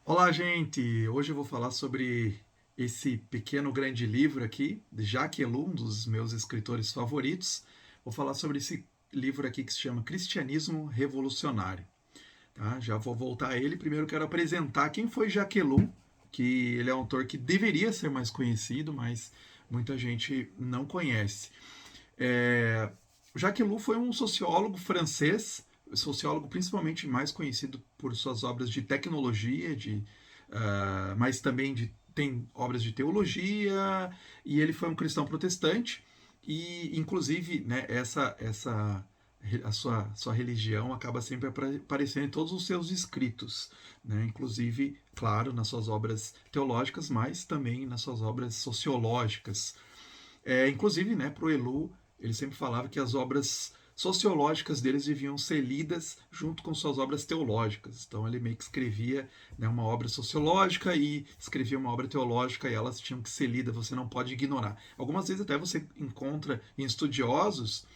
Olá, gente! Hoje eu vou falar sobre esse pequeno grande livro aqui, de Jacques Ellul, um dos meus escritores favoritos. Vou falar sobre esse livro aqui que se chama Cristianismo Revolucionário. Tá? Já vou voltar a ele. Primeiro quero apresentar quem foi Jacques Ellul, que ele é um autor que deveria ser mais conhecido, mas muita gente não conhece. É... Jacques Ellul foi um sociólogo francês, sociólogo principalmente mais conhecido por suas obras de tecnologia, mas também tem obras de teologia, e ele foi um cristão protestante, e inclusive né, a sua religião acaba sempre aparecendo em todos os seus escritos, né? Inclusive, claro, nas suas obras teológicas, mas também nas suas obras sociológicas. Inclusive, né, para o Elu, ele sempre falava que as obras sociológicas deles deviam ser lidas junto com suas obras teológicas. Então ele meio que escrevia, né, uma obra sociológica e escrevia uma obra teológica e elas tinham que ser lidas, você não pode ignorar. Algumas vezes até você encontra em estudiosos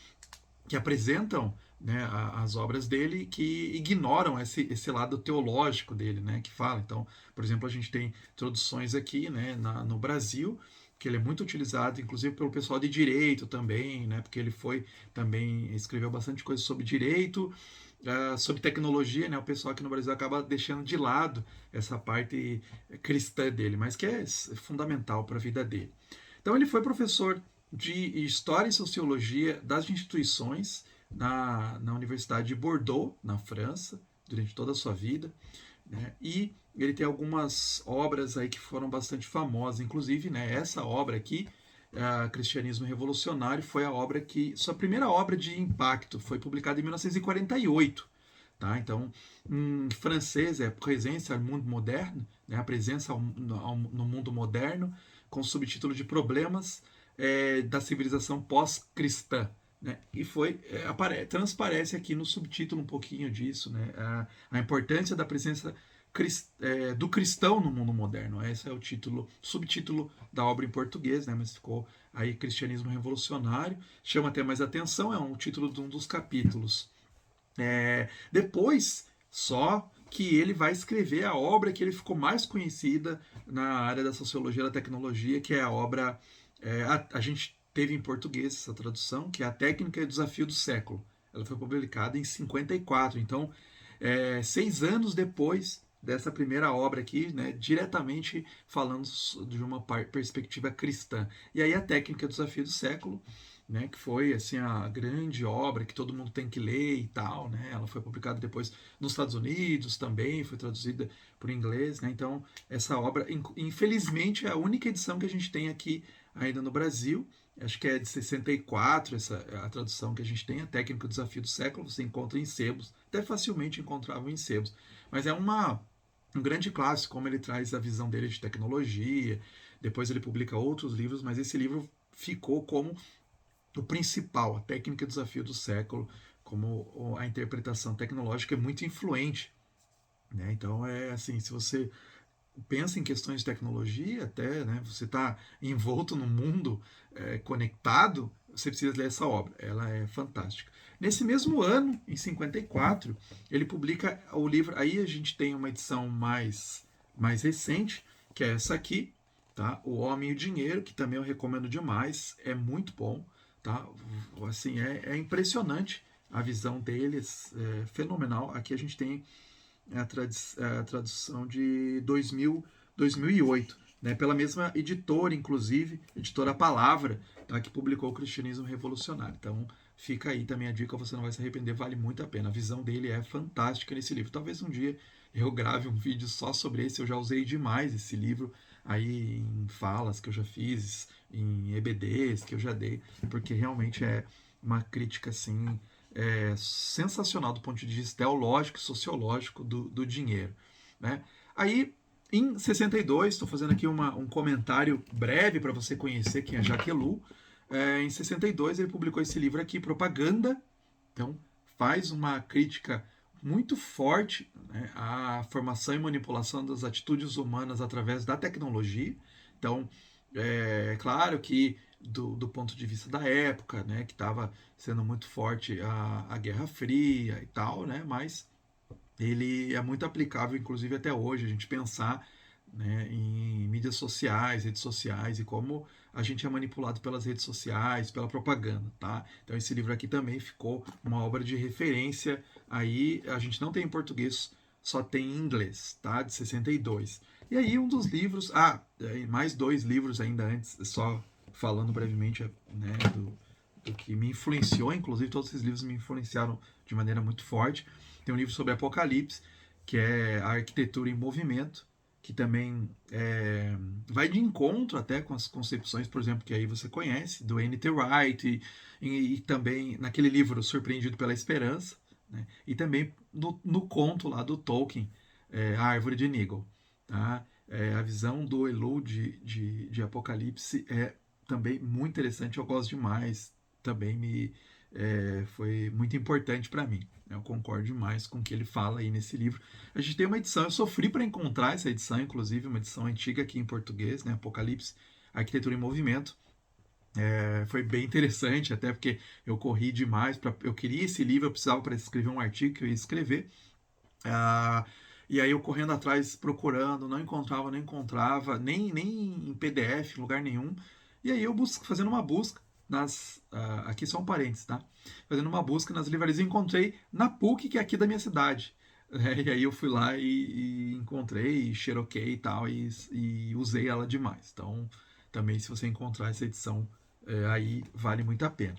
que apresentam, né, as obras dele que ignoram esse lado teológico dele, né, que fala. Então, por exemplo, a gente tem traduções aqui, né, no Brasil, que ele é muito utilizado, inclusive pelo pessoal de direito também, né, porque ele foi também escreveu bastante coisa sobre direito, sobre tecnologia, né, o pessoal aqui no Brasil acaba deixando de lado essa parte cristã dele, mas que é fundamental para a vida dele. Então ele foi professor de História e Sociologia das instituições na Universidade de Bordeaux, na França, durante toda a sua vida. Né? E ele tem algumas obras aí que foram bastante famosas, inclusive né, essa obra aqui, Cristianismo Revolucionário, foi a obra que. Sua primeira obra de impacto foi publicada em 1948. Tá? Então, em francês é Présence au monde moderne, né? A presença no mundo moderno, com o subtítulo de Problemas da civilização pós-cristã. Né? E transparece aqui no subtítulo um pouquinho disso, né? A importância da presença do cristão no mundo moderno. Esse é o subtítulo da obra em português, né? Mas ficou aí Cristianismo Revolucionário. Chama até mais atenção, é um título de um dos capítulos. Depois, só que ele vai escrever a obra que ele ficou mais conhecida na área da sociologia da tecnologia, que é a obra. A gente teve em português essa tradução, que é A Técnica e o Desafio do Século. Ela foi publicada em 54, então, 6 anos depois dessa primeira obra aqui, né, diretamente falando de uma perspectiva cristã. E aí a Técnica e o Desafio do Século, né, que foi assim a grande obra que todo mundo tem que ler e tal, né? Ela foi publicada depois nos Estados Unidos também, foi traduzida por inglês, né? Então essa obra, infelizmente, é a única edição que a gente tem aqui ainda no Brasil. Acho que é de 64 essa a tradução que a gente tem, a Técnica do Desafio do Século. Você encontra em sebos, até facilmente encontravam em sebos, mas é um grande clássico, como ele traz a visão dele de tecnologia. Depois ele publica outros livros, mas esse livro ficou como o principal, a técnica e desafio do século, como a interpretação tecnológica é muito influente. Né? Então, é assim, se você pensa em questões de tecnologia, até né, você está envolto no mundo conectado, você precisa ler essa obra. Ela é fantástica. Nesse mesmo ano, em 54, ele publica o livro. Aí a gente tem uma edição mais recente, que é essa aqui, tá? O Homem e o Dinheiro, que também eu recomendo demais. É muito bom. Tá? Assim, é impressionante a visão deles, fenomenal. Aqui a gente tem a tradução de 2008, né, pela mesma editora, inclusive, editora Palavra, tá, que publicou o Cristianismo Revolucionário. Então, fica aí também a dica, você não vai se arrepender, vale muito a pena. A visão dele é fantástica nesse livro. Talvez um dia eu grave um vídeo só sobre esse, eu já usei demais esse livro aí em falas que eu já fiz, em EBDs que eu já dei, porque realmente é uma crítica assim sensacional do ponto de vista teológico e sociológico do dinheiro. Né? Aí, em 62, estou fazendo aqui um comentário breve para você conhecer quem é Jacques Ellul. Em 62, ele publicou esse livro aqui, Propaganda. Então, faz uma crítica muito forte, né, à formação e manipulação das atitudes humanas através da tecnologia. Então, é claro que do ponto de vista da época, né, que estava sendo muito forte a Guerra Fria e tal, né, mas ele é muito aplicável, inclusive até hoje, a gente pensar, né, em mídias sociais, redes sociais e como a gente é manipulado pelas redes sociais, pela propaganda, tá? Então esse livro aqui também ficou uma obra de referência. Aí a gente não tem em português, só tem em inglês, tá? De 62. E aí um dos livros, mais dois livros ainda antes, só falando brevemente, né, do que me influenciou, inclusive todos esses livros me influenciaram de maneira muito forte. Tem um livro sobre Apocalipse, que é a arquitetura em movimento, que também vai de encontro até com as concepções, por exemplo, que aí você conhece, do N.T. Wright, e também naquele livro Surpreendido pela Esperança, né? E também no conto lá do Tolkien, A Árvore de Nigel. Tá? A visão do Elu de Apocalipse é também muito interessante, eu gosto demais, também foi muito importante para mim. Eu concordo demais com o que ele fala aí nesse livro. A gente tem uma edição, eu sofri para encontrar essa edição, inclusive, uma edição antiga aqui em português, né? Apocalipse, Arquitetura em Movimento. Foi bem interessante, até porque eu corri demais. Eu queria esse livro, eu precisava para escrever um artigo que eu ia escrever. Ah, e aí eu correndo atrás, procurando, não encontrava, nem em PDF, em lugar nenhum. E aí eu fazendo uma busca aqui são parentes, tá? Fazendo uma busca nas livrarias e encontrei na PUC, que é aqui da minha cidade. E aí eu fui lá e encontrei, e xeroquei e tal, e usei ela demais. Então, também se você encontrar essa edição, aí vale muito a pena.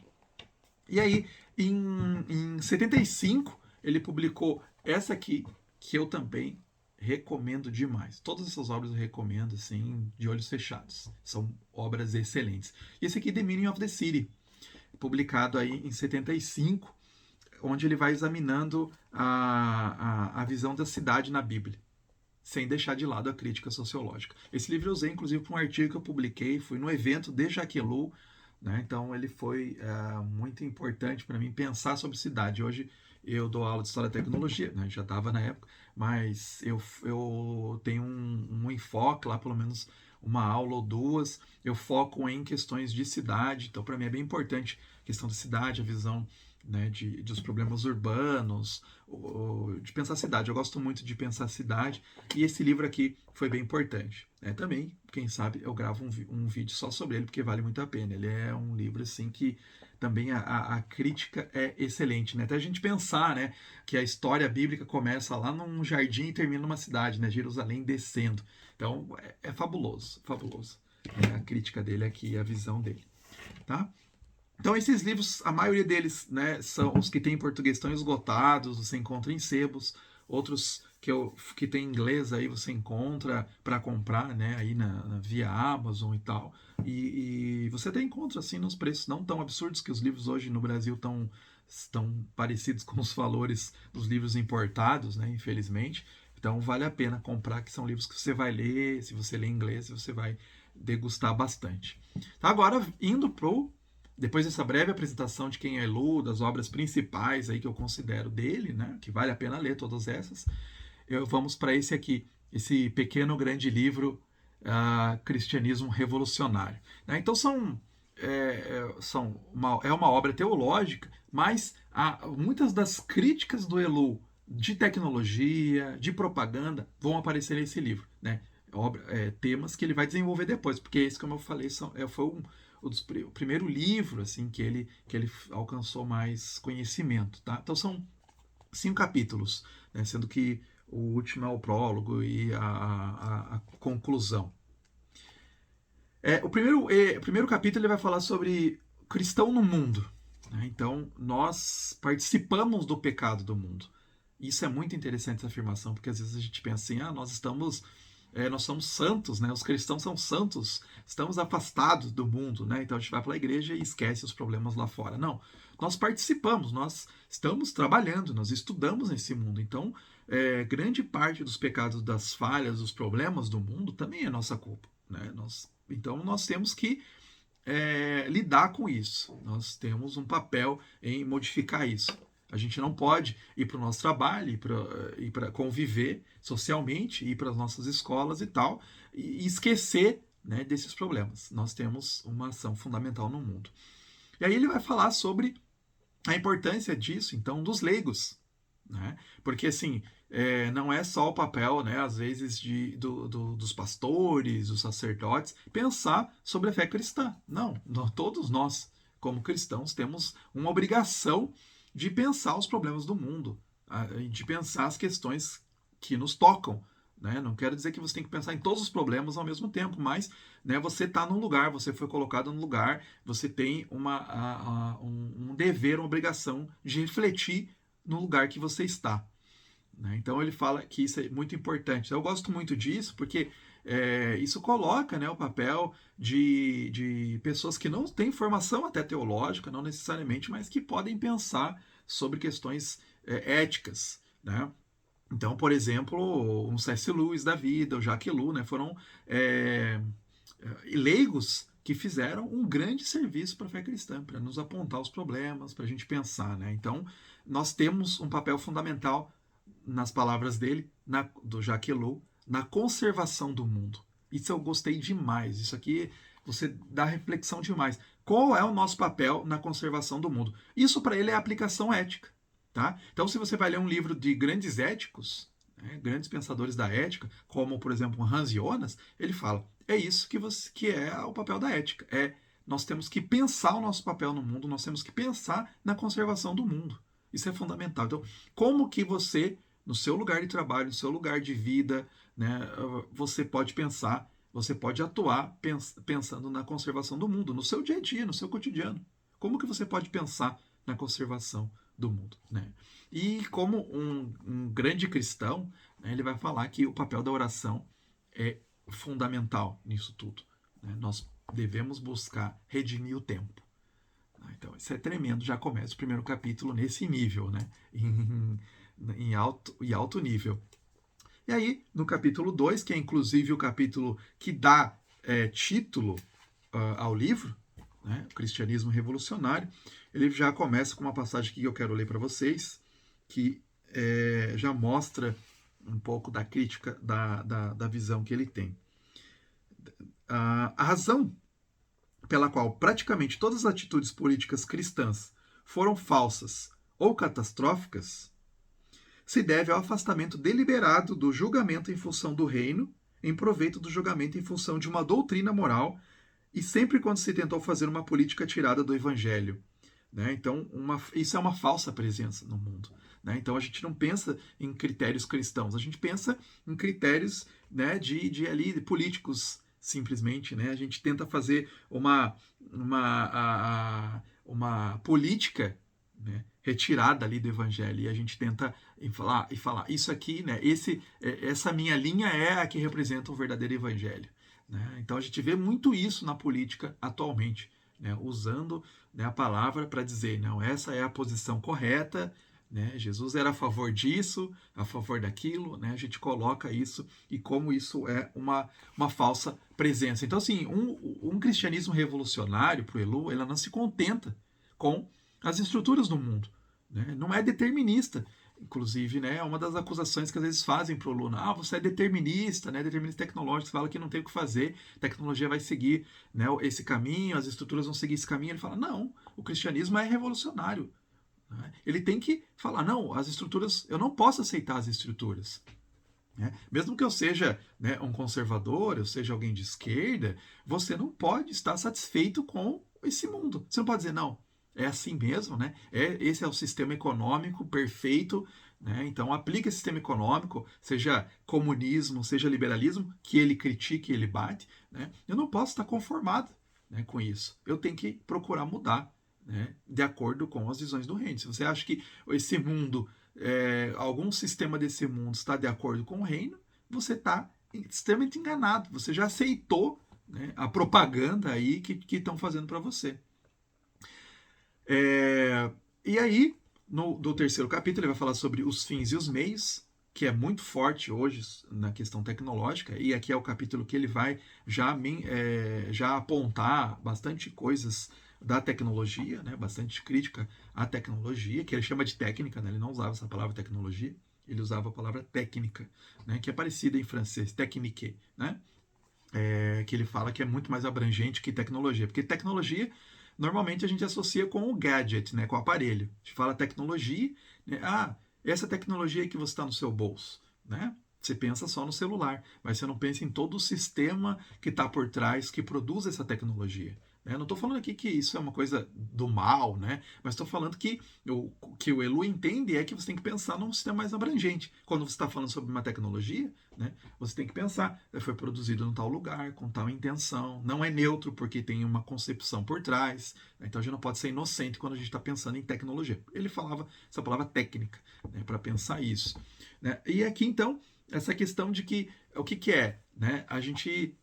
E aí, em 75, ele publicou essa aqui, que eu também recomendo demais. Todas essas obras eu recomendo, assim, de olhos fechados. São obras excelentes. E esse aqui, The Meaning of the City, publicado aí em 75, onde ele vai examinando a visão da cidade na Bíblia, sem deixar de lado a crítica sociológica. Esse livro eu usei, inclusive, para um artigo que eu publiquei, fui no evento de Jaqueline, né? Então ele foi muito importante para mim pensar sobre cidade. Hoje eu dou aula de História da Tecnologia, né? Já dava na época, mas eu tenho um enfoque lá, pelo menos uma aula ou duas, eu foco em questões de cidade, então para mim é bem importante a questão da cidade, a visão, né, dos problemas urbanos, de pensar a cidade. Eu gosto muito de pensar a cidade, e esse livro aqui foi bem importante. Também, quem sabe, eu gravo um vídeo só sobre ele, porque vale muito a pena. Ele é um livro assim que também a crítica é excelente, né? Até a gente pensar, né, que a história bíblica começa lá num jardim e termina numa cidade, né? Jerusalém descendo. Então, é fabuloso, fabuloso. A crítica dele aqui, a visão dele, tá? Então, esses livros, a maioria deles, né, são os que tem em português, estão esgotados, você encontra em sebos. Outros que tem em inglês aí você encontra para comprar, né, aí via Amazon e tal. E você até encontra assim nos preços não tão absurdos, que os livros hoje no Brasil estão parecidos com os valores dos livros importados, né, infelizmente. Então vale a pena comprar, que são livros que você vai ler, se você lê inglês, você vai degustar bastante. Tá, agora indo depois dessa breve apresentação de quem é Elu, das obras principais aí que eu considero dele, né, que vale a pena ler todas essas, vamos para esse aqui, esse pequeno grande livro, Cristianismo Revolucionário. Né? Então é uma obra teológica, mas muitas das críticas do Elu de tecnologia, de propaganda, vão aparecer nesse livro. Né? Temas que ele vai desenvolver depois, porque esse, como eu falei, foi o primeiro livro assim que ele alcançou mais conhecimento. Tá? Então são 5 capítulos, né? Sendo que o último é o prólogo e a conclusão. O primeiro capítulo ele vai falar sobre cristão no mundo. Né? Então, nós participamos do pecado do mundo. Isso é muito interessante, essa afirmação, porque às vezes a gente pensa assim, nós somos santos, né? Os cristãos são santos, estamos afastados do mundo, né? Então a gente vai para a igreja e esquece os problemas lá fora. Não, nós participamos, nós estamos trabalhando, nós estudamos nesse mundo. Então, grande parte dos pecados, das falhas, dos problemas do mundo também é nossa culpa, né? Então nós temos que lidar com isso. Nós temos um papel em modificar isso. A gente não pode ir para o nosso trabalho, ir para conviver socialmente, ir para as nossas escolas e tal, e esquecer, né, desses problemas. Nós temos uma ação fundamental no mundo. E aí ele vai falar sobre a importância disso, então, dos leigos. né? Porque, assim, não é só o papel, né, às vezes, dos pastores, dos sacerdotes, pensar sobre a fé cristã. Não, todos nós, como cristãos, temos uma obrigação de pensar os problemas do mundo, de pensar as questões que nos tocam. Né? Não quero dizer que você tem que pensar em todos os problemas ao mesmo tempo, mas, né, você está num lugar, você foi colocado num lugar, você tem um dever, uma obrigação de refletir no lugar que você está. Né? Então ele fala que isso é muito importante. Eu gosto muito disso porque isso coloca, né, o papel de pessoas que não têm formação até teológica, não necessariamente, mas que podem pensar sobre questões éticas. Né? Então, por exemplo, um C.S. Lewis da vida, o Jacques Ellul, né, foram leigos que fizeram um grande serviço para a fé cristã, para nos apontar os problemas, para a gente pensar. Né? Então, nós temos um papel fundamental, nas palavras dele, do Jacques Ellul, na conservação do mundo. Isso eu gostei demais. Isso aqui você dá reflexão demais. Qual é o nosso papel na conservação do mundo? Isso para ele é aplicação ética. Tá? Então, se você vai ler um livro de grandes éticos, né, grandes pensadores da ética, como, por exemplo, Hans Jonas, ele fala: é isso que é o papel da ética. Nós temos que pensar o nosso papel no mundo, nós temos que pensar na conservação do mundo. Isso é fundamental. Então, como que você, no seu lugar de trabalho, no seu lugar de vida, né, você pode pensar, você pode atuar pensando na conservação do mundo, no seu dia a dia, no seu cotidiano. Como que você pode pensar na conservação do mundo? Né? E como um grande cristão, né, ele vai falar que o papel da oração é fundamental nisso tudo. Né? Nós devemos buscar redimir o tempo. Então, isso é tremendo. Já começa o primeiro capítulo nesse nível, né? Em alto nível. E aí, no capítulo 2, que é inclusive o capítulo que dá título ao livro, né? O Cristianismo Revolucionário, ele já começa com uma passagem que eu quero ler para vocês, que já mostra um pouco da crítica da visão que ele tem. A razão pela qual praticamente todas as atitudes políticas cristãs foram falsas ou catastróficas se deve ao afastamento deliberado do julgamento em função do reino, em proveito do julgamento em função de uma doutrina moral, e sempre quando se tentou fazer uma política tirada do evangelho. Né? Então, isso é uma falsa presença no mundo. Né? Então, a gente não pensa em critérios cristãos, a gente pensa em critérios, né, de políticos, simplesmente. Né? A gente tenta fazer uma política, né, retirada ali do evangelho, e a gente tenta falar isso aqui, né, essa minha linha é a que representa o verdadeiro evangelho. Né? Então a gente vê muito isso na política atualmente, né, usando, né, a palavra para dizer: não, essa é a posição correta, né, Jesus era a favor disso, a favor daquilo. Né, a gente coloca isso, e como isso é uma falsa presença. Então, assim, um cristianismo revolucionário para o Ellul, ela não se contenta com as estruturas do mundo. Né? Não é determinista. Inclusive, né, é uma das acusações que às vezes fazem para o aluno: você é determinista, né, determinista tecnológico, você fala que não tem o que fazer, a tecnologia vai seguir, né, esse caminho, as estruturas vão seguir esse caminho. Ele fala: não, o cristianismo é revolucionário. Né? Ele tem que falar: não, as estruturas, eu não posso aceitar as estruturas. Né? Mesmo que eu seja, né, um conservador, eu seja alguém de esquerda, você não pode estar satisfeito com esse mundo. Você não pode dizer: não, é assim mesmo, né? Esse é o sistema econômico perfeito, né? Então aplica esse sistema econômico, seja comunismo, seja liberalismo, que ele critique, ele bate. Né? Eu não posso estar conformado, né, com isso. Eu tenho que procurar mudar, né, de acordo com as visões do reino. Se você acha que esse mundo, algum sistema desse mundo está de acordo com o reino, você está extremamente enganado. Você já aceitou, né, a propaganda aí que estão fazendo para você. E aí, do terceiro capítulo, ele vai falar sobre os fins e os meios, que é muito forte hoje na questão tecnológica, e aqui é o capítulo que ele vai já apontar bastante coisas da tecnologia, né, bastante crítica à tecnologia, que ele chama de técnica, né, ele não usava essa palavra tecnologia, ele usava a palavra técnica, né, que é parecida em francês, technique, né, que ele fala que é muito mais abrangente que tecnologia, porque tecnologia normalmente a gente associa com o gadget, né, com o aparelho. A gente fala tecnologia, né, essa tecnologia que você está no seu bolso, né? Você pensa só no celular, mas você não pensa em todo o sistema que está por trás que produz essa tecnologia. Né? Não estou falando aqui que isso é uma coisa do mal, né? Mas estou falando que que o Elu entende é que você tem que pensar num sistema mais abrangente. Quando você está falando sobre uma tecnologia, né, você tem que pensar, foi produzido em tal lugar, com tal intenção, não é neutro porque tem uma concepção por trás. Né? Então a gente não pode ser inocente quando a gente está pensando em tecnologia. Ele falava essa palavra técnica, né, para pensar isso. Né? E aqui então essa questão de que o que é, né? A gente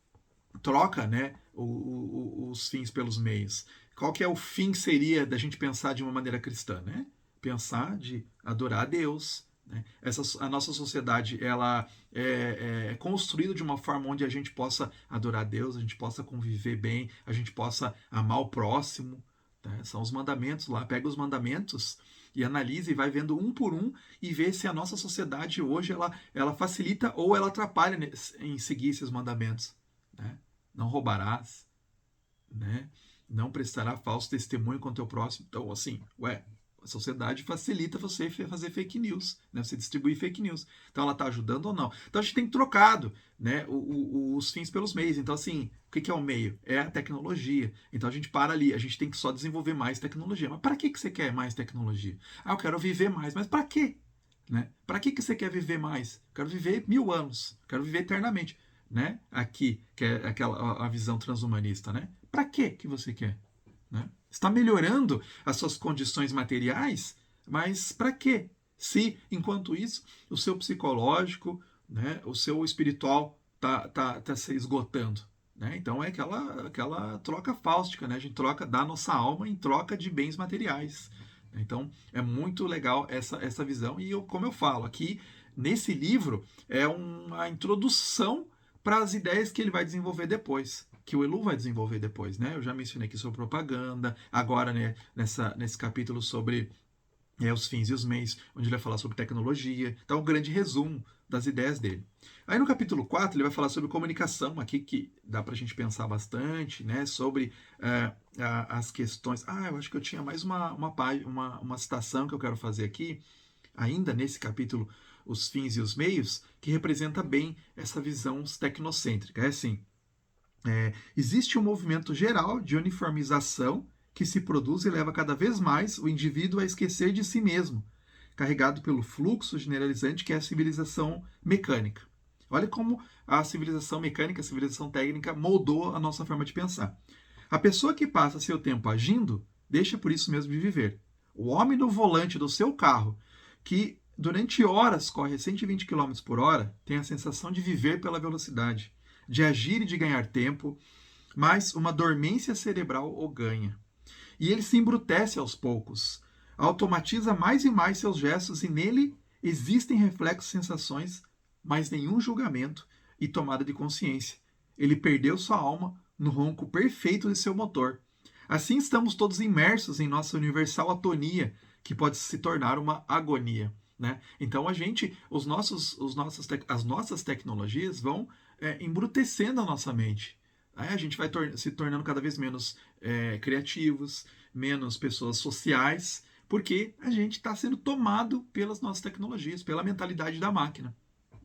troca, né, os fins pelos meios. Qual que é o fim seria da gente pensar de uma maneira cristã, né? Pensar de adorar a Deus. Né? A nossa sociedade ela é construída de uma forma onde a gente possa adorar a Deus, a gente possa conviver bem, a gente possa amar o próximo. Né? São os mandamentos lá. Pega os mandamentos e analisa e vai vendo um por um e vê se a nossa sociedade hoje ela facilita ou ela atrapalha em seguir esses mandamentos. Né? Não roubarás, né? Não prestará falso testemunho contra o próximo. Então, assim, a sociedade facilita você fazer fake news, né? Você distribuir fake news. Então, ela está ajudando ou não? Então, a gente tem trocado, né, os fins pelos meios. Então, assim, o que é o meio? É a tecnologia. Então, a gente para ali. A gente tem que só desenvolver mais tecnologia. Mas para que você quer mais tecnologia? Ah, eu quero viver mais. Mas para quê? Né? Para que você quer viver mais? Eu quero viver 1000 anos. Eu quero viver eternamente. Né? Aqui, que é aquela a visão transhumanista, né? Para que você quer? Né? Está melhorando as suas condições materiais, mas para quê? Se, enquanto isso, o seu psicológico, né, o seu espiritual tá se esgotando. Né? Então é aquela troca fáustica, né? A gente dá a nossa alma em troca de bens materiais. Então é muito legal essa visão. E como eu falo, aqui nesse livro é uma introdução para as ideias que ele vai desenvolver depois, que o Elu vai desenvolver depois, né? Eu já mencionei aqui sobre propaganda, agora, né, nesse capítulo sobre os fins e os meios, onde ele vai falar sobre tecnologia. Então, um grande resumo das ideias dele. Aí no capítulo 4 ele vai falar sobre comunicação, aqui que dá para a gente pensar bastante, né, sobre as questões. Eu acho que eu tinha mais uma citação que eu quero fazer aqui, ainda nesse capítulo, os fins e os meios, que representa bem essa visão tecnocêntrica. É assim, existe um movimento geral de uniformização que se produz e leva cada vez mais o indivíduo a esquecer de si mesmo, carregado pelo fluxo generalizante que é a civilização mecânica. Olha como a civilização mecânica, a civilização técnica moldou a nossa forma de pensar. A pessoa que passa seu tempo agindo, deixa por isso mesmo de viver. O homem no volante do seu carro, que durante horas corre 120 km por hora, tem a sensação de viver pela velocidade, de agir e de ganhar tempo, mas uma dormência cerebral o ganha. E ele se embrutece aos poucos, automatiza mais e mais seus gestos e nele existem reflexos, sensações, mas nenhum julgamento e tomada de consciência. Ele perdeu sua alma no ronco perfeito de seu motor. Assim estamos todos imersos em nossa universal atonia, que pode se tornar uma agonia. Né? Então as nossas tecnologias vão embrutecendo a nossa mente. A gente vai se tornando cada vez menos criativos, menos pessoas sociais, porque a gente está sendo tomado pelas nossas tecnologias, pela mentalidade da máquina.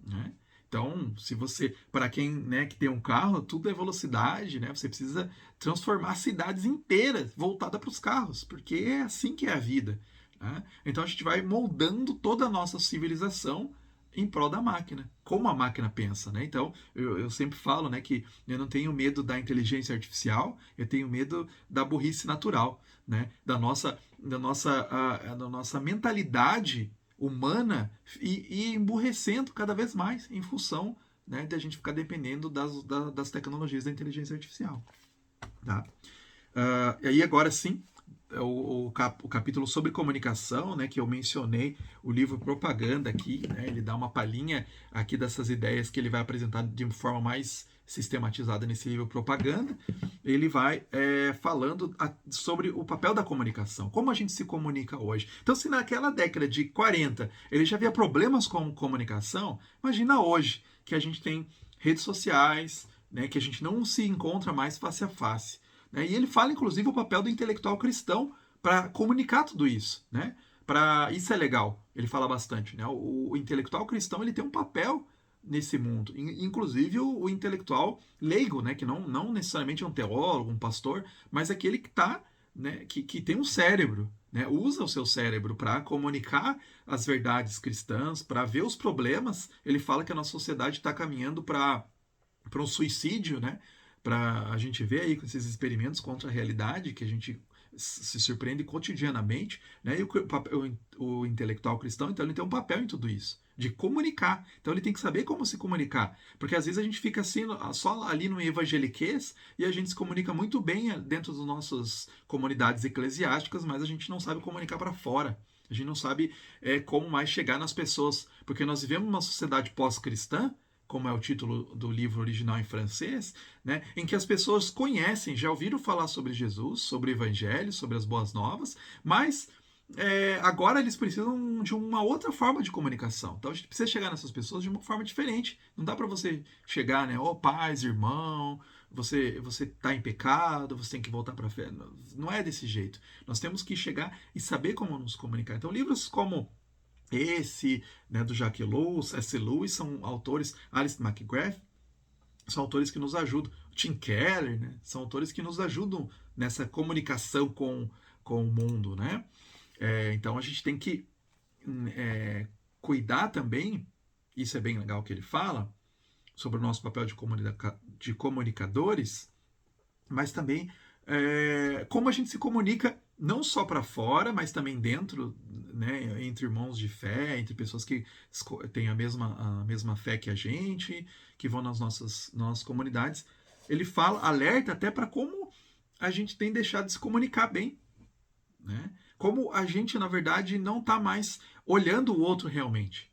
Né? Então, se você, para quem, né, que tem um carro, tudo é velocidade, né? Você precisa transformar cidades inteiras voltadas para os carros, porque é assim que é a vida. Né? Então a gente vai moldando toda a nossa civilização em prol da máquina, como a máquina pensa, né? Então, eu sempre falo, né, que eu não tenho medo da inteligência artificial, eu tenho medo da burrice natural, né? Da nossa mentalidade humana e emburrecendo cada vez mais em função, né, de a gente ficar dependendo das tecnologias da inteligência artificial. Tá? E aí agora sim, o capítulo sobre comunicação, né, que eu mencionei, o livro Propaganda aqui, né, ele dá uma palhinha aqui dessas ideias que ele vai apresentar de forma mais sistematizada nesse livro Propaganda. Ele vai falando sobre o papel da comunicação, como a gente se comunica hoje. Então, se naquela década de 40 ele já havia problemas com comunicação, imagina hoje, que a gente tem redes sociais, né, que a gente não se encontra mais face a face. E ele fala, inclusive, o papel do intelectual cristão para comunicar tudo isso. Né? Isso é legal, ele fala bastante, né? O intelectual cristão, ele tem um papel nesse mundo, inclusive o intelectual leigo, né? Que não necessariamente é um teólogo, um pastor, mas aquele que tá, né? Que tem um cérebro, né? Usa o seu cérebro para comunicar as verdades cristãs, para ver os problemas. Ele fala que a nossa sociedade está caminhando para um suicídio, né? Para a gente ver aí com esses experimentos contra a realidade que a gente se surpreende cotidianamente, né? E o intelectual cristão, então, ele tem um papel em tudo isso, de comunicar. Então, ele tem que saber como se comunicar, porque às vezes a gente fica assim, só ali no evangeliquez, e a gente se comunica muito bem dentro das nossas comunidades eclesiásticas, mas a gente não sabe comunicar para fora. A gente não sabe como mais chegar nas pessoas, porque nós vivemos uma sociedade pós-cristã, como é o título do livro original em francês, né, em que as pessoas conhecem, já ouviram falar sobre Jesus, sobre o Evangelho, sobre as boas novas, mas agora eles precisam de uma outra forma de comunicação. Então a gente precisa chegar nessas pessoas de uma forma diferente. Não dá para você chegar, né, paz, irmão, você está em pecado, você tem que voltar para a fé. Não é desse jeito. Nós temos que chegar e saber como nos comunicar. Então livros como esse, né, do Jacques Ellul, C.S. Lewis, são autores, Alice McGrath, são autores que nos ajudam. Tim Keller, né, são autores que nos ajudam nessa comunicação com o mundo, né? Então a gente tem que cuidar também, isso é bem legal que ele fala, sobre o nosso papel de comunicadores, mas também como a gente se comunica não só para fora, mas também dentro, né, entre irmãos de fé, entre pessoas que têm a mesma fé que a gente, que vão nas nossas comunidades. Ele fala, alerta até para como a gente tem deixado de se comunicar bem, né? Como a gente, na verdade, não está mais olhando o outro realmente,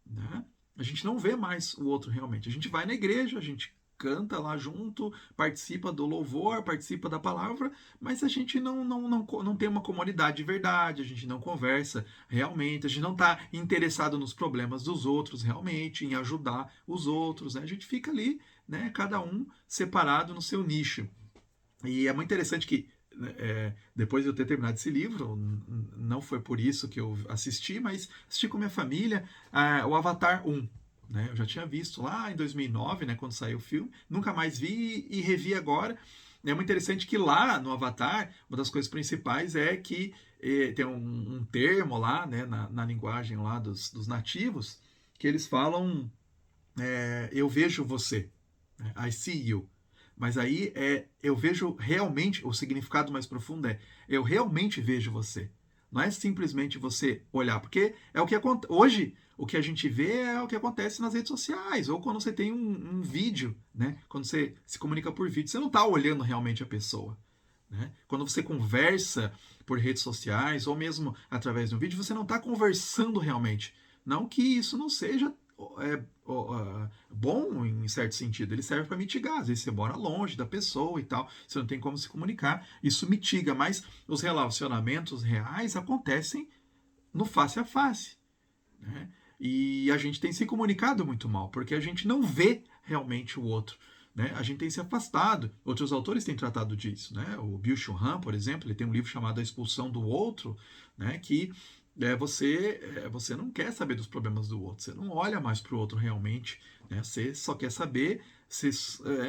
né? A gente não vê mais o outro realmente. A gente vai na igreja, a gente canta lá junto, participa do louvor, participa da palavra, mas a gente não tem uma comunidade de verdade, a gente não conversa realmente, a gente não está interessado nos problemas dos outros realmente, em ajudar os outros, né? A gente fica ali, né, cada um separado no seu nicho. E é muito interessante que depois de eu ter terminado esse livro, não foi por isso que eu assisti, mas assisti com minha família o Avatar 1. Né? Eu já tinha visto lá em 2009, né, quando saiu o filme, nunca mais vi e revi agora. É muito interessante que lá no Avatar, uma das coisas principais é que tem um termo lá, né, na linguagem lá dos nativos, que eles falam eu vejo você, né? I see you. Mas aí eu vejo realmente, o significado mais profundo eu realmente vejo você. Não é simplesmente você olhar, porque é o que hoje o que a gente vê é o que acontece nas redes sociais, ou quando você tem um vídeo, né? Quando você se comunica por vídeo, você não está olhando realmente a pessoa. Né? Quando você conversa por redes sociais, ou mesmo através de um vídeo, você não está conversando realmente. Não que isso não seja bom em certo sentido, ele serve para mitigar. Às vezes você mora longe da pessoa e tal, você não tem como se comunicar, isso mitiga, mas os relacionamentos reais acontecem no face a face. Né? E a gente tem se comunicado muito mal, porque a gente não vê realmente o outro. Né? A gente tem se afastado. Outros autores têm tratado disso. Né? O Byung-Chul Han, por exemplo, ele tem um livro chamado A Expulsão do Outro, né? Que você não quer saber dos problemas do outro, você não olha mais para o outro realmente, né? Você só quer saber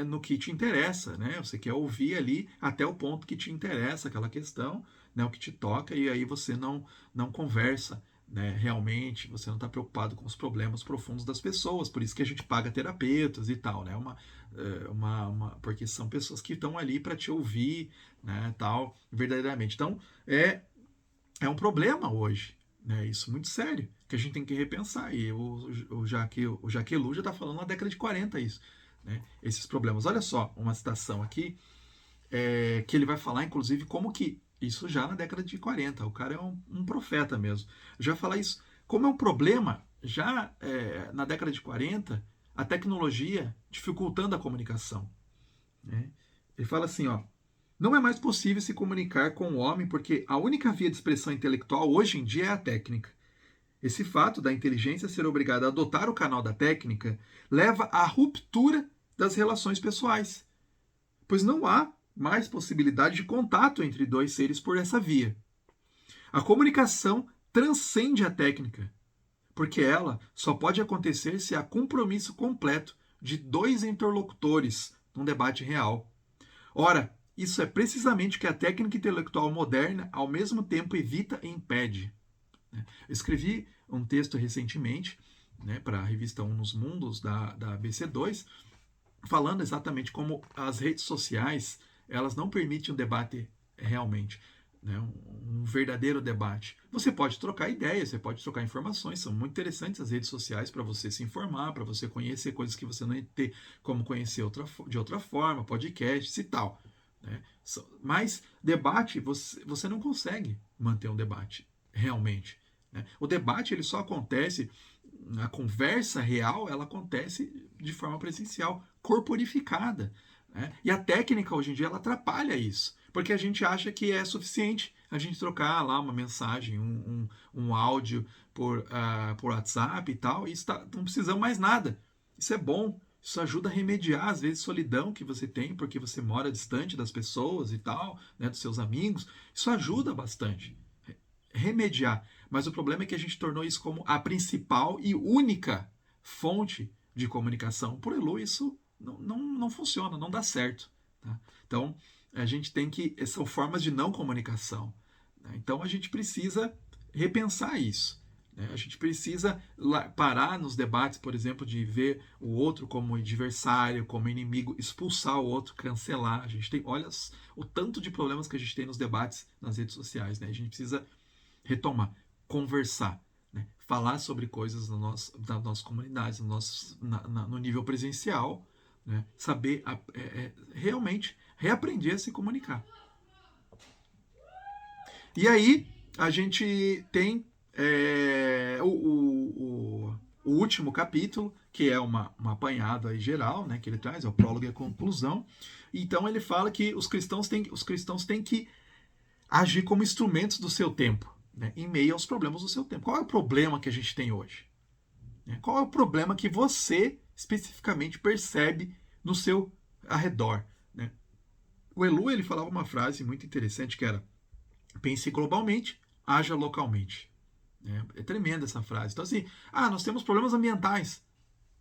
no que te interessa, né? Você quer ouvir ali até o ponto que te interessa aquela questão, né? O que te toca, e aí você não conversa, né? Realmente, você não está preocupado com os problemas profundos das pessoas, por isso que a gente paga terapeutas e tal, né? Porque são pessoas que estão ali para te ouvir, né? Tal, verdadeiramente. Então, é um problema hoje, né? Isso muito sério, que a gente tem que repensar. E o Jacques Ellul já está falando na década de 40 isso, né? Esses problemas. Olha só, uma citação aqui, que ele vai falar, inclusive, como que isso já na década de 40, o cara é um profeta mesmo. Já falar isso, como é um problema, já na década de 40, a tecnologia dificultando a comunicação. Né? Ele fala assim, ó, não é mais possível se comunicar com o homem porque a única via de expressão intelectual hoje em dia é a técnica. Esse fato da inteligência ser obrigada a adotar o canal da técnica leva à ruptura das relações pessoais, pois não há mais possibilidade de contato entre dois seres por essa via. A comunicação transcende a técnica, porque ela só pode acontecer se há compromisso completo de dois interlocutores num debate real. Ora, isso é precisamente o que a técnica intelectual moderna ao mesmo tempo evita e impede. Eu escrevi um texto recentemente, né, para a revista Um nos Mundos, da ABC2, falando exatamente como as redes sociais elas não permitem um debate realmente, né, um verdadeiro debate. Você pode trocar ideias, você pode trocar informações, são muito interessantes as redes sociais para você se informar, para você conhecer coisas que você não ia ter como conhecer de outra forma, podcasts e tal. Né? Mas debate, você não consegue manter um debate realmente. Né? O debate ele só acontece, a conversa real, ela acontece de forma presencial, corporificada. Né? E a técnica hoje em dia ela atrapalha isso, porque a gente acha que é suficiente a gente trocar lá uma mensagem, um áudio por WhatsApp e tal, e não precisamos mais nada. Isso é bom, isso ajuda a remediar, às vezes, solidão que você tem, porque você mora distante das pessoas e tal, né, dos seus amigos. Isso ajuda bastante. Remediar. Mas o problema é que a gente tornou isso como a principal e única fonte de comunicação. Por Elu, isso não funciona, não dá certo. Tá? Então, a gente tem que. São formas de não comunicação. Né? Então, a gente precisa repensar isso. Né? A gente precisa parar nos debates, por exemplo, de ver o outro como adversário, como inimigo, expulsar o outro, cancelar. A gente tem. Olha o tanto de problemas que a gente tem nos debates nas redes sociais. Né? A gente precisa retomar, conversar, né? Falar sobre coisas das nossas comunidades, no nível presencial, né? Saber realmente reaprender a se comunicar. E aí a gente tem o último capítulo, que é um apanhado aí geral, né, que ele traz, é o prólogo e a conclusão. Então ele fala que os cristãos têm que agir como instrumentos do seu tempo, né, em meio aos problemas do seu tempo. Qual é o problema que a gente tem hoje? Qual é o problema que você especificamente percebe no seu arredor? Né? O Elu ele falava uma frase muito interessante que era: pense globalmente, haja localmente. É tremenda essa frase. Então assim, nós temos problemas ambientais.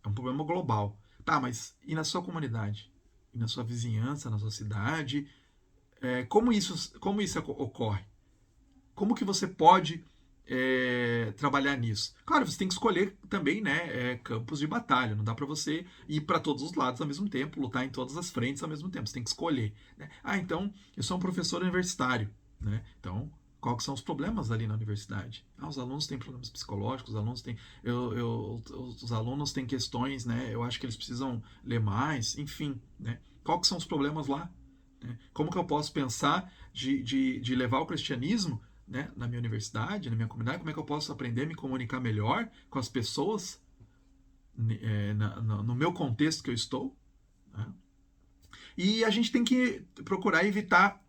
É um problema global. Tá, mas e na sua comunidade? E na sua vizinhança, na sua cidade? Como isso ocorre? Como que você pode trabalhar nisso? Claro, você tem que escolher também, né, campos de batalha. Não dá para você ir para todos os lados ao mesmo tempo, lutar em todas as frentes ao mesmo tempo. Você tem que escolher. Né? Então, eu sou um professor universitário. Né? Então, quais são os problemas ali na universidade? Os alunos têm problemas psicológicos, os alunos têm, os alunos têm questões, né? Eu acho que eles precisam ler mais, enfim. Né? Quais são os problemas lá? Né? Como que eu posso pensar de levar o cristianismo, né, na minha universidade, na minha comunidade? Como é que eu posso aprender a me comunicar melhor com as pessoas no meu contexto que eu estou? Né? E a gente tem que procurar evitar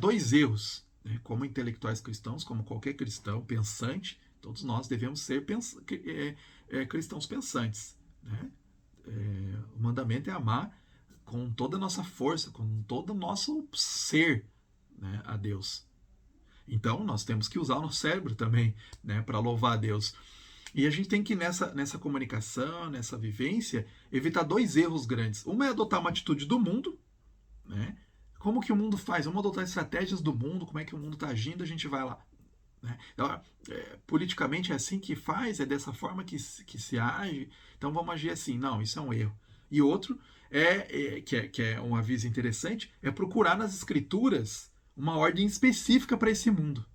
dois erros. Né? Como intelectuais cristãos, como qualquer cristão pensante, todos nós devemos ser cristãos pensantes. Né? O mandamento é amar com toda a nossa força, com todo o nosso ser, né, a Deus. Então, nós temos que usar o nosso cérebro também, né, para louvar a Deus. E a gente tem que, nessa comunicação, nessa vivência, evitar dois erros grandes. Uma é adotar uma atitude do mundo, né? Como que o mundo faz? Vamos adotar estratégias do mundo, como é que o mundo está agindo, a gente vai lá. Né? Então, politicamente é assim que faz, é dessa forma que se age, então vamos agir assim. Não, isso é um erro. E outro, que é um aviso interessante, é procurar nas escrituras uma ordem específica para esse mundo.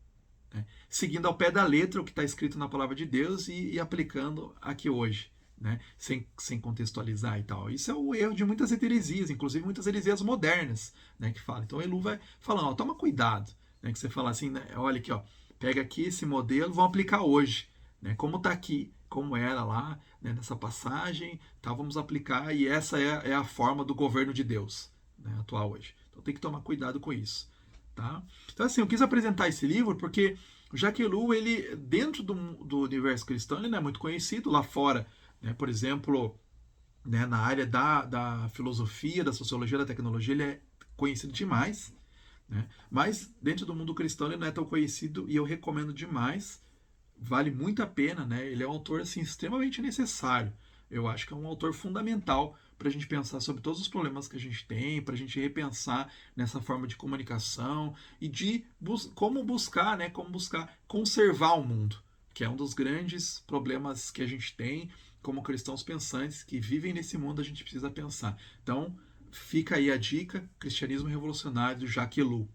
Né? Seguindo ao pé da letra o que está escrito na palavra de Deus e aplicando aqui hoje. Né? Sem contextualizar e tal. Isso é o erro de muitas heresias, inclusive muitas heresias modernas, né, que falam. Então o Elu vai falando, toma cuidado, né, que você fala assim, né, olha aqui, pega aqui esse modelo, vamos aplicar hoje, né, como está aqui, como era lá, né, nessa passagem, tá, vamos aplicar, e essa é a forma do governo de Deus, né, atual hoje. Então tem que tomar cuidado com isso. Tá? Então assim, eu quis apresentar esse livro porque o Jacques Ellul, ele, dentro do universo cristão, ele não é muito conhecido lá fora. Né? Por exemplo, né, na área da filosofia, da sociologia, da tecnologia, ele é conhecido demais. Né? Mas dentro do mundo cristão ele não é tão conhecido e eu recomendo demais vale muito a pena, né? Ele é um autor assim, extremamente necessário. Eu acho que é um autor fundamental para a gente pensar sobre todos os problemas que a gente tem, para a gente repensar nessa forma de comunicação e de como buscar, né? Como buscar conservar o mundo, que é um dos grandes problemas que a gente tem como cristãos pensantes que vivem nesse mundo. A gente precisa pensar. Então, fica aí a dica: Cristianismo Revolucionário, do Jacques Ellul.